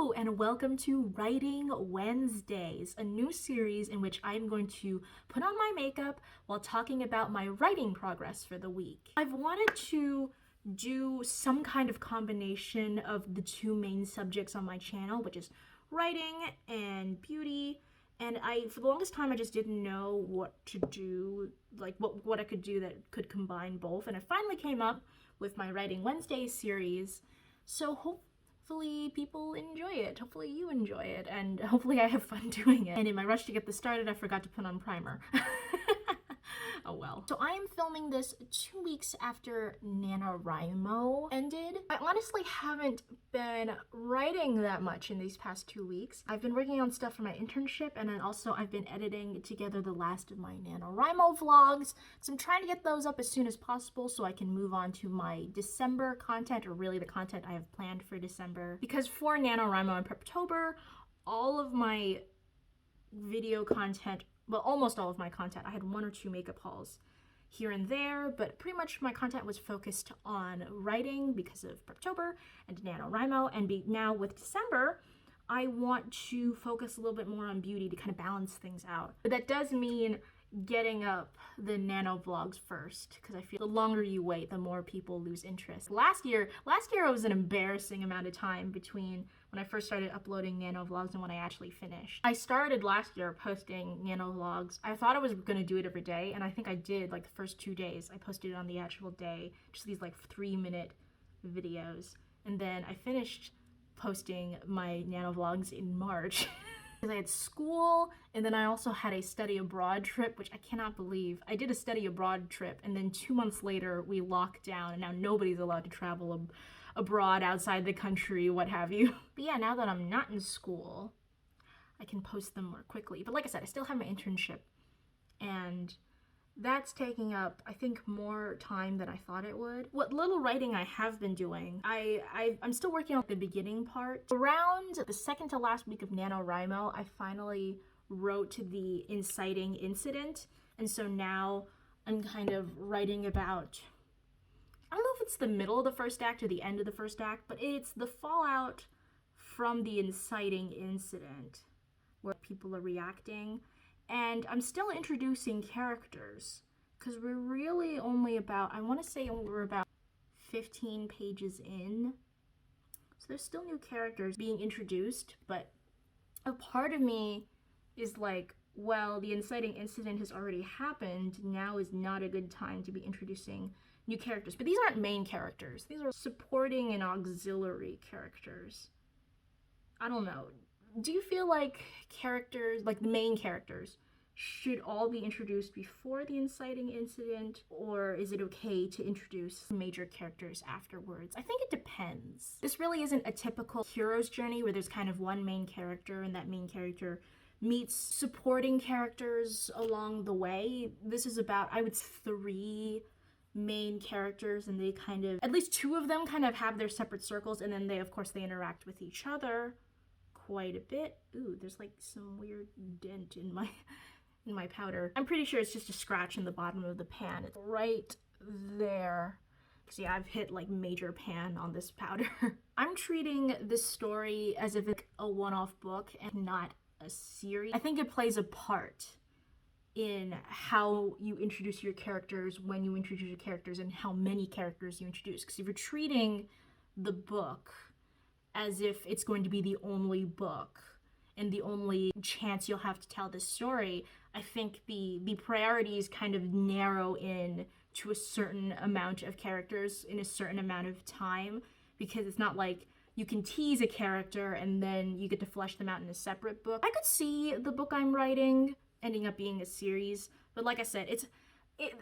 Hello and welcome to Writing Wednesdays, a new series in which I'm going to put on my makeup while talking about my writing progress for the week. I've wanted to do some kind of combination of the two main subjects on my channel, which is writing and beauty. And for the longest time, I just didn't know what to do, like what I could do that could combine both. And I finally came up with my Writing Wednesdays series. So hopefully people enjoy it. Hopefully you enjoy it. And hopefully I have fun doing it. And in my rush to get this started, I forgot to put on primer. Oh well. So I am filming this 2 weeks after NaNoWriMo ended. I honestly haven't been writing that much in these past 2 weeks. I've been working on stuff for my internship, and then also I've been editing together the last of my NaNoWriMo vlogs. So I'm trying to get those up as soon as possible so I can move on to my December content, or really the content I have planned for December. Because for NaNoWriMo and Preptober, all of my video content, well, almost all of my content, I had 1 or 2 makeup hauls here and there, but pretty much my content was focused on writing because of Preptober and NaNoWriMo, and now with December, I want to focus a little bit more on beauty to kind of balance things out. But that does mean getting up the nano vlogs first, because I feel the longer you wait, the more people lose interest. Last year it was an embarrassing amount of time between when I first started uploading nano vlogs and when I actually finished. I started last year posting nano vlogs. I thought I was gonna do it every day, and I think I did. Like the first 2 days, I posted it on the actual day, just these like 3-minute videos. And then I finished posting my nano vlogs in March. I had school, and then I also had a study abroad trip, which I cannot believe. I did a study abroad trip, and then 2 months later we locked down, and now nobody's allowed to travel abroad, outside the country, what have you. But yeah, now that I'm not in school, I can post them more quickly. But like I said, I still have my internship, and that's taking up, I think, more time than I thought it would. What little writing I have been doing, I'm still working on the beginning part. Around the second to last week of NaNoWriMo, I finally wrote the inciting incident, and so now I'm kind of writing about, I don't know if it's the middle of the first act or the end of the first act, but it's the fallout from the inciting incident where people are reacting. And I'm still introducing characters because we're really only about, I want to say we're about 15 pages in. So there's still new characters being introduced, but a part of me is like, well, the inciting incident has already happened. Now is not a good time to be introducing new characters. But these aren't main characters. These are supporting and auxiliary characters. I don't know. Do you feel like characters, like the main characters, should all be introduced before the inciting incident, or is it okay to introduce major characters afterwards? I think it depends. This really isn't a typical hero's journey where there's kind of one main character and that main character meets supporting characters along the way. This is about, I would say, 3 main characters, and they kind of, at least 2 of them kind of have their separate circles, and then they, of course, they interact with each other quite a bit. Ooh, there's like some weird dent in my powder. I'm pretty sure it's just a scratch in the bottom of the pan. It's right there. See, I've hit like major pan on this powder. I'm treating this story as if it's a one-off book and not a series. I think it plays a part in how you introduce your characters, when you introduce your characters, and how many characters you introduce. Because if you're treating the book as if it's going to be the only book and the only chance you'll have to tell this story, I think the priorities kind of narrow in to a certain amount of characters in a certain amount of time, because it's not like you can tease a character and then you get to flesh them out in a separate book. I could see the book I'm writing ending up being a series, but like I said,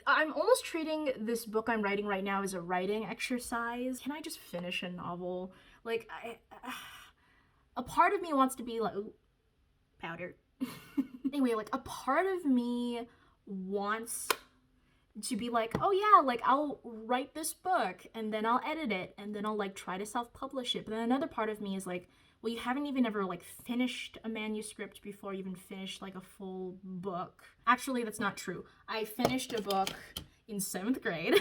I'm almost treating this book I'm writing right now as a writing exercise. Can I just finish a novel? Like, a part of me wants to be like, ooh, powder. Anyway, like a part of me wants to be like, oh yeah, like I'll write this book and then I'll edit it and then I'll like try to self-publish it. But then another part of me is like, well, you haven't even ever like finished a manuscript before you even finished like a full book. Actually, that's not true. I finished a book in 7th grade.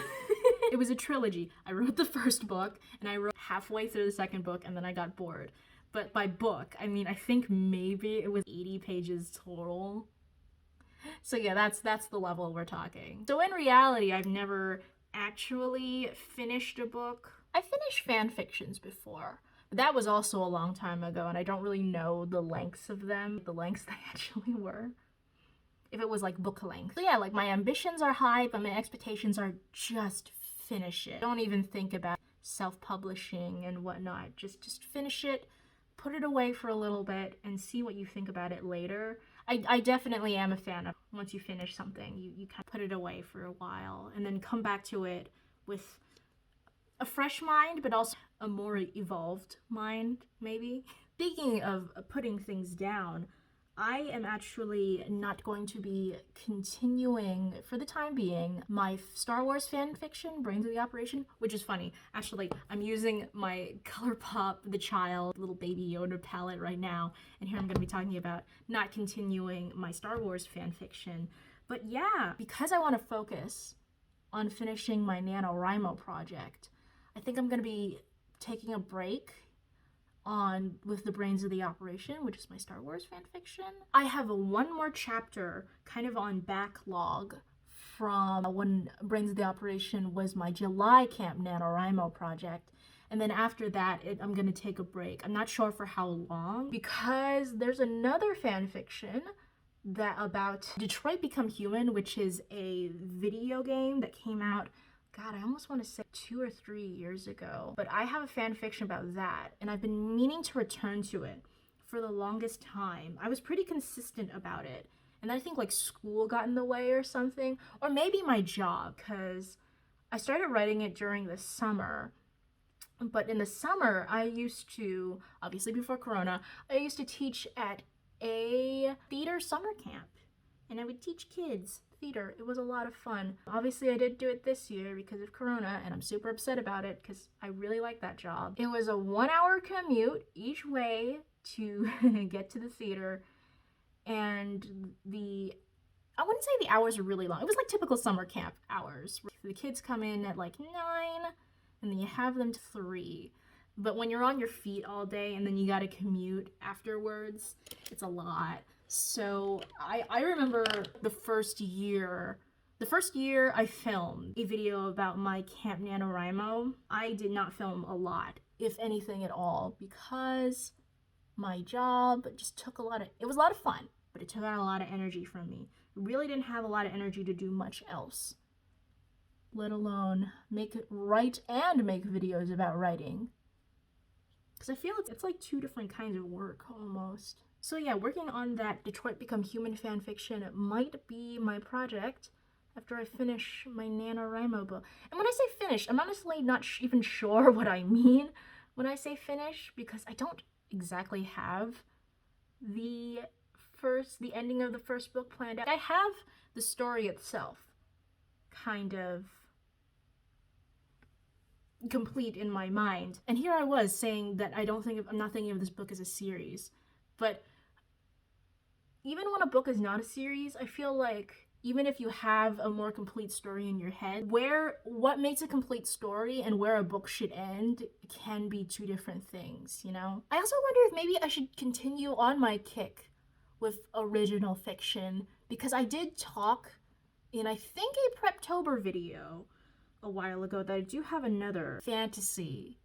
It was a trilogy. I wrote the first book and I wrote halfway through the second book and then I got bored. But by book, I mean, I think maybe it was 80 pages total. So yeah, that's the level we're talking. So in reality, I've never actually finished a book. I finished fan fictions before, but that was also a long time ago, and I don't really know the lengths of them, the lengths they actually were. If it was like book length. So yeah, like my ambitions are high, but my expectations are just finish it. Don't even think about self-publishing and whatnot. Just finish it, put it away for a little bit, and see what you think about it later. I definitely am a fan of once you finish something, you kind of put it away for a while and then come back to it with a fresh mind, but also a more evolved mind, maybe. Speaking of putting things down, I am actually not going to be continuing, for the time being, my Star Wars fan fiction, Brains of the Operation, which is funny. Actually, I'm using my Colourpop The Child little baby Yoda palette right now, and here I'm going to be talking about not continuing my Star Wars fan fiction. But yeah, because I want to focus on finishing my NaNoWriMo project, I think I'm going to be taking a break with the Brains of the Operation, which is my Star Wars fanfiction. I have one more chapter kind of on backlog from when Brains of the Operation was my July Camp NaNoWriMo project. And then after that, I'm gonna take a break. I'm not sure for how long, because there's another fanfiction that about Detroit Become Human, which is a video game that came out, God, I almost want to say 2 or 3 years ago. But I have a fan fiction about that, and I've been meaning to return to it for the longest time. I was pretty consistent about it, and I think like school got in the way or something, or maybe my job, because I started writing it during the summer. But in the summer, I used to, obviously before Corona, I used to teach at a theater summer camp, and I would teach kids theater. It was a lot of fun. Obviously, I did do it this year because of Corona, and I'm super upset about it because I really like that job. It was a 1-hour commute each way to get to the theater, and I wouldn't say the hours are really long. It was like typical summer camp hours. The kids come in at like 9, and then you have them to 3. But when you're on your feet all day and then you gotta commute afterwards, it's a lot. So I remember the first year I filmed a video about my Camp NaNoWriMo. I did not film a lot, if anything at all, because my job just took it was a lot of fun, but it took out a lot of energy from me. I really didn't have a lot of energy to do much else, let alone write and make videos about writing. Because I feel it's like 2 different kinds of work, almost. So yeah, working on that Detroit Become Human fanfiction might be my project after I finish my NaNoWriMo book. And when I say finish, I'm honestly not even sure what I mean when I say finish, because I don't exactly have the ending of the first book planned out. I have the story itself kind of complete in my mind. And here I was saying that I'm not thinking of this book as a series. But even when a book is not a series, I feel like even if you have a more complete story in your head, what makes a complete story and where a book should end can be 2 different things, you know? I also wonder if maybe I should continue on my kick with original fiction, because I did talk in, I think, a Preptober video a while ago that I do have another fantasy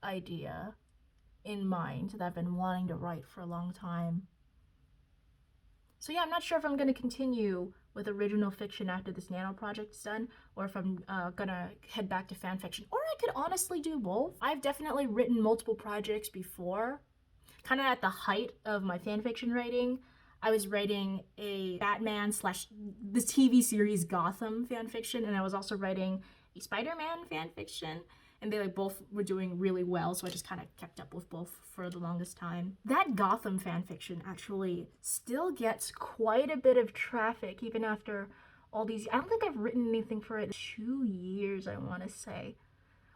idea in mind that I've been wanting to write for a long time. So yeah, I'm not sure if I'm going to continue with original fiction after this Nano project's done, or if I'm gonna head back to fan fiction, or I could honestly do both. I've definitely written multiple projects before. Kind of at the height of my fan fiction writing, I was writing a Batman / the TV series Gotham fanfiction, and I was also writing a Spider-Man fanfiction. And they both were doing really well, so I just kind of kept up with both for the longest time. That Gotham fanfiction actually still gets quite a bit of traffic even after all these. I don't think I've written anything for it 2 years, I want to say,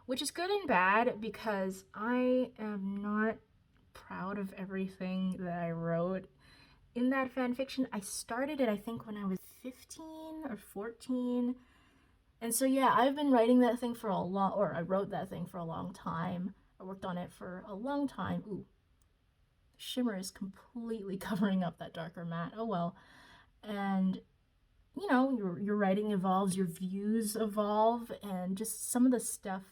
which is good and bad because I am not proud of everything that I wrote in that fanfiction. I started it, I think, when I was 15 or 14. And so yeah, I've been writing that thing for I wrote that thing for a long time. I worked on it for a long time. Ooh, shimmer is completely covering up that darker matte. Oh well. And you know, your writing evolves, your views evolve, and just some of the stuff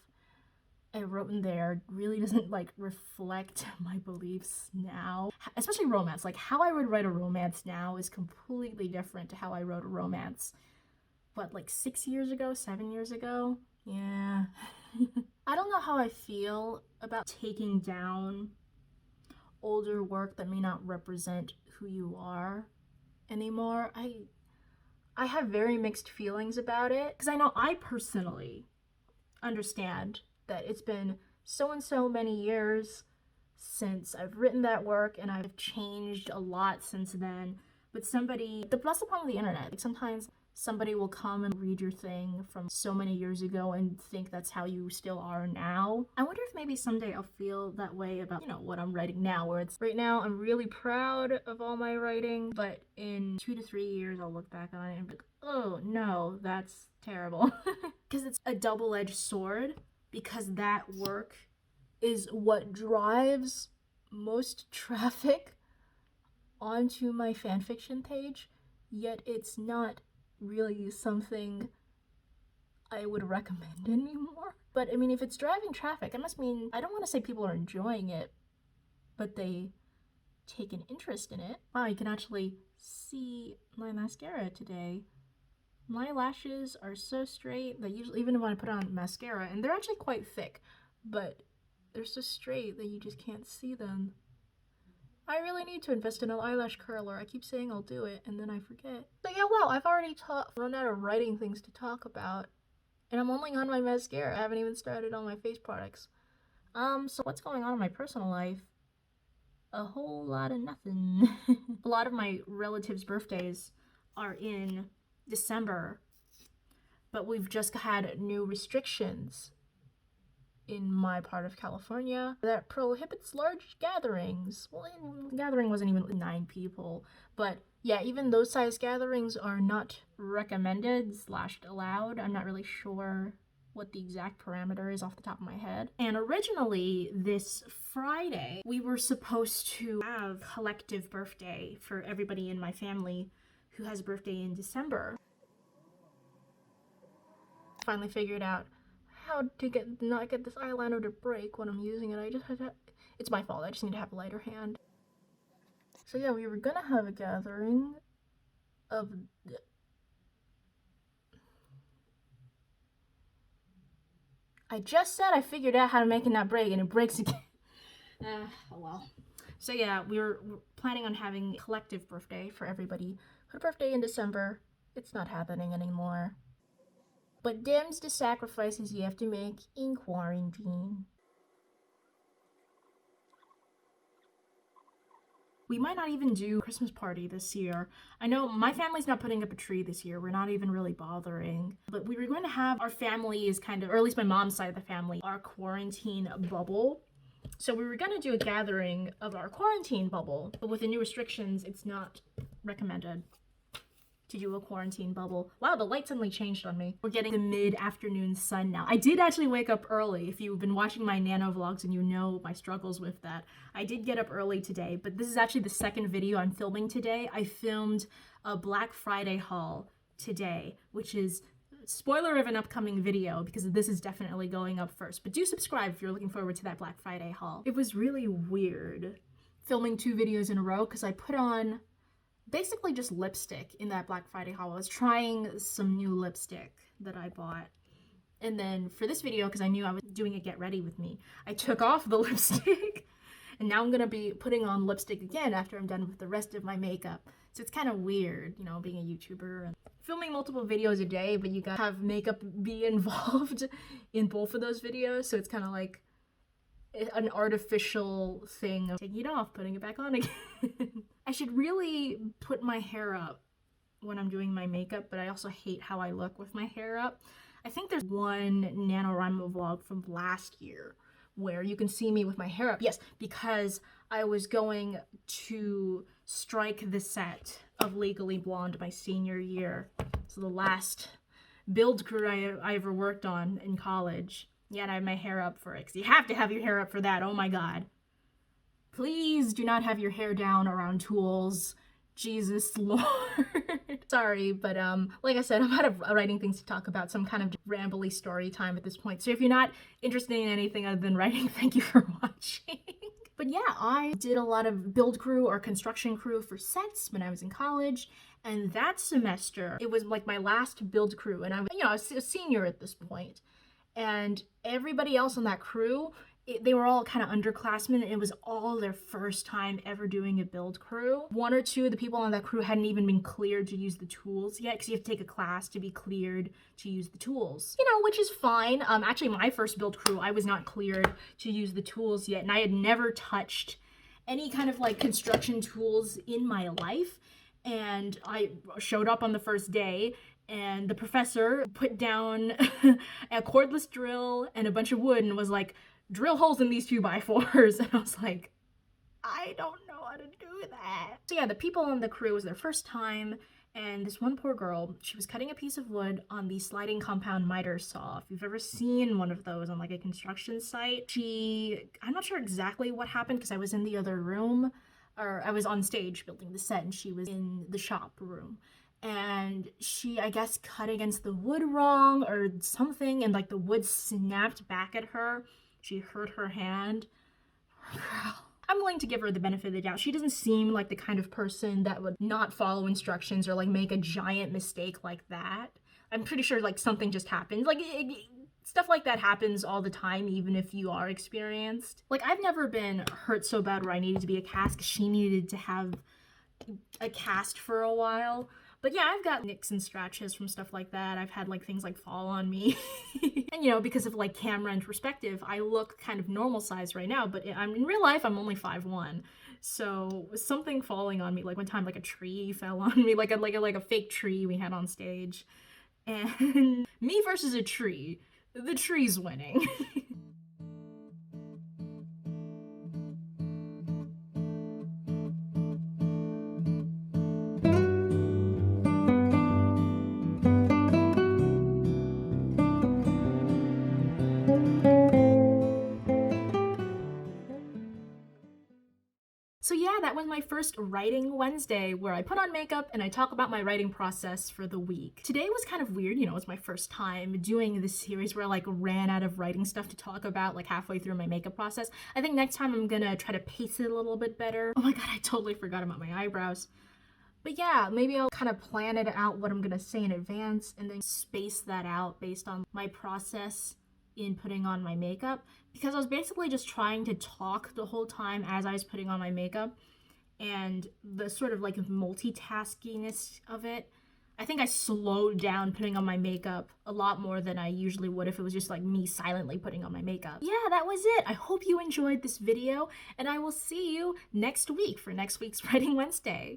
I wrote in there really doesn't like reflect my beliefs now, especially romance. Like how I would write a romance now is completely different to how I wrote a romance, what, like 6 years ago, 7 years ago? Yeah. I don't know how I feel about taking down older work that may not represent who you are anymore. I have very mixed feelings about it, because I know I personally understand that it's been so and so many years since I've written that work, and I've changed a lot since then. But that's the problem with the internet. Like sometimes somebody will come and read your thing from so many years ago and think that's how you still are now. I wonder if maybe someday I'll feel that way about, you know, what I'm writing now, where it's right now I'm really proud of all my writing, but in 2 to 3 years I'll look back on it and be like, oh no, that's terrible. Because it's a double-edged sword, because that work is what drives most traffic onto my fanfiction page, yet it's not really something I would recommend anymore. But I mean, if it's driving traffic, it must mean, I don't want to say people are enjoying it, but they take an interest in it. Wow, you can actually see my mascara today. My lashes are so straight that usually, even when I put on mascara, and they're actually quite thick, but they're so straight that you just can't see them. I really need to invest in an eyelash curler. I keep saying I'll do it, and then I forget. So yeah, well, I've already run out of writing things to talk about, and I'm only on my mascara. I haven't even started on my face products. So what's going on in my personal life? A whole lot of nothing. A lot of my relatives' birthdays are in December, but we've just had new restrictions in my part of California that prohibits large gatherings. Well, the gathering wasn't even 9 people, but yeah, even those size gatherings are not recommended / allowed. I'm not really sure what the exact parameter is off the top of my head. And originally this Friday, we were supposed to have a collective birthday for everybody in my family who has a birthday in December. Finally figured out how to not get this eyeliner to break when I'm using it. I just had to, it's my fault, I just need to have a lighter hand. So yeah, we were gonna have a gathering of I just said I figured out how to make it not break, and it breaks again. Oh well. So yeah, we're planning on having a collective birthday for everybody. Her birthday in December. It's not happening anymore. But them's the sacrifices you have to make in quarantine. We might not even do a Christmas party this year. I know my family's not putting up a tree this year. We're not even really bothering. But we were going to have our family is kind of, or at least my mom's side of the family, our quarantine bubble. So we were going to do a gathering of our quarantine bubble, but with the new restrictions, it's not recommended to do a quarantine bubble. Wow, the light suddenly changed on me. We're getting the mid-afternoon sun now. I did actually wake up early. If you've been watching my nano vlogs and you know my struggles with that, I did get up early today, but this is actually the second video I'm filming today. I filmed a Black Friday haul today, which is spoiler of an upcoming video because this is definitely going up first. But do subscribe if you're looking forward to that Black Friday haul. It was really weird filming 2 videos in a row because I put on basically just lipstick in that Black Friday haul. I was trying some new lipstick that I bought. And then for this video, because I knew I was doing a get ready with me, I took off the lipstick. And now I'm gonna be putting on lipstick again after I'm done with the rest of my makeup. So it's kind of weird, you know, being a YouTuber and filming multiple videos a day, but you gotta have makeup be involved in both of those videos. So it's kind of like an artificial thing of taking it off, putting it back on again. I should really put my hair up when I'm doing my makeup, but I also hate how I look with my hair up. I think there's one NaNoWriMo vlog from last year where you can see me with my hair up. Yes, because I was going to strike the set of Legally Blonde my senior year. So the last build crew I ever worked on in college. Yeah, and I had my hair up for it, because you have to have your hair up for that. Oh my god. Please do not have your hair down around tools. Jesus Lord. Sorry, but like I said, I'm out of writing things to talk about, so I'm kind of rambly story time at this point. So if you're not interested in anything other than writing, thank you for watching. But yeah, I did a lot of build crew or construction crew for sets when I was in college. And that semester, it was like my last build crew. And I was a senior at this point. And everybody else on that crew, they were all kind of underclassmen, and it was all their first time ever doing a build crew. One or two of the people on that crew hadn't even been cleared to use the tools yet, because you have to take a class to be cleared to use the tools. You know, which is fine. Actually, my first build crew, I was not cleared to use the tools yet, and I had never touched any kind of like construction tools in my life. And I showed up on the first day, and the professor put down a cordless drill and a bunch of wood and was like, drill holes in these 2x4s. And I was like, I don't know how to do that. So yeah, the people on the crew, was their first time, and this one poor girl, she was cutting a piece of wood on the sliding compound miter saw. If you've ever seen one of those on like a construction site, I'm not sure exactly what happened because I was in the other room, or I was on stage building the set and she was in the shop room. And she, I guess, cut against the wood wrong or something, and like the wood snapped back at her. She hurt her hand. Girl. I'm willing to give her the benefit of the doubt. She doesn't seem like the kind of person that would not follow instructions or like make a giant mistake like that. I'm pretty sure like something just happened. Like stuff like that happens all the time, even if you are experienced. Like I've never been hurt so bad where I needed to be a cast. She needed to have a cast for a while. But yeah, I've got nicks and scratches from stuff like that. I've had like things like fall on me. And you know, because of like camera and perspective, I look kind of normal size right now, but I'm in real life, I'm only 5'1". So something falling on me, like one time like a tree fell on me, like a fake tree we had on stage. And me versus a tree, the tree's winning. So yeah, that was my first Writing Wednesday, where I put on makeup and I talk about my writing process for the week. Today was kind of weird, you know, it's my first time doing this series where I like ran out of writing stuff to talk about like halfway through my makeup process. I think next time I'm gonna try to pace it a little bit better. Oh my god, I totally forgot about my eyebrows. But yeah, maybe I'll kind of plan it out what I'm gonna say in advance and then space that out based on my process in putting on my makeup, because I was basically just trying to talk the whole time as I was putting on my makeup, and the sort of like multitaskiness of it, I think I slowed down putting on my makeup a lot more than I usually would if it was just like me silently putting on my makeup. Yeah, that was it. I hope you enjoyed this video, and I will see you next week for next week's Writing Wednesday.